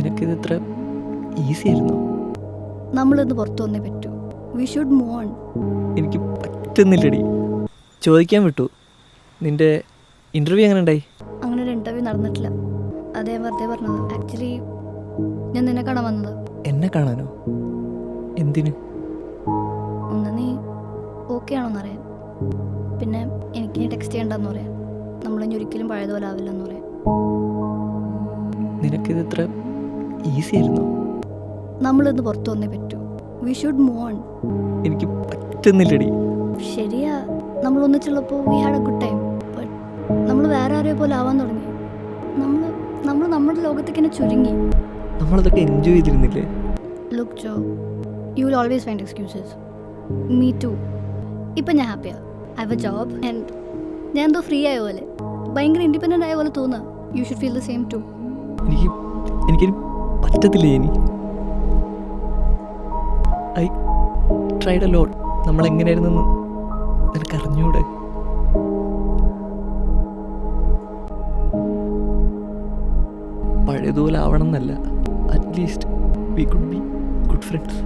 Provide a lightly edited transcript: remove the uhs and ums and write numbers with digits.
നിനക്കിത് ഇത്ര ഈസി ആയിരുന്നോ? നമ്മളിന്ന് പുറത്തു വന്നേ പറ്റൂ. We should move on. എനിക്ക് പറ്റുന്നില്ലടി. ചോദിക്കാൻ വിട്ടു, നിന്റെ ഇൻ്റർവ്യൂ എങ്ങനെ ഉണ്ടായി? അങ്ങനെ ഒരു ഇൻ്റർവ്യൂ നടന്നിട്ടില്ല. അതേ വെറുതെ പറഞ്ഞത്. ആക്ച്വലി ഞാൻ നിന്നെ കാണാൻ വന്നത്. എന്നെ കാണാനോ? എന്തിന്? ഒന്ന് നീ ഓക്കെ ആണോന്നറിയാൻ, പിന്നെ എനിക്ക് നീ ടെക്സ്റ്റ് ചെയ്യണ്ടെന്ന് പറയാൻ, നമ്മളിനി ഒരിക്കലും പഴയതുപോലെ ആവില്ലെന്ന് പറയാൻ. നിനക്കിത് ഇത്ര ഈസി ആയിരുന്നോ? നമ്മളിന്ന് പുറത്തു വന്നേ പറ്റൂ. We should move on. എനിക്ക് പറ്റുന്നില്ലടി. ശരിയാ, നമ്മൾ ഒന്നിച്ചുള്ളപ്പോൾ we had a good time. But നമ്മൾ വേറെ ആരെയോ പോലെ ആവാൻ തുടങ്ങി. നമ്മൾ നമ്മുടെ ലോകത്തേക്ക് തന്നെ ചുരുങ്ങി. നമ്മളതൊക്കെ എൻജോയ് ചെയ്തിരുന്നില്ലേ? Look Jo, you will always find excuses. Me too. ഇപ്പം ഞാൻ ഹാപ്പിയാണ്. I have a job and ഞാൻ എന്തോ ഫ്രീ ആയ പോലെ, ഭയങ്കര ഇൻഡിപെൻഡൻ്റ് ആയ പോലെ തോന്നുക. You should feel the same too. എനിക്കിനി പറ്റത്തില്ലേ ഇനി. I tried a lot. നമ്മളെങ്ങനെയായിരുന്നെന്ന് നിനക്കറിഞ്ഞൂടെ? പഴയതുപോലെ ആവണം എന്നല്ല, at least we could be good friends.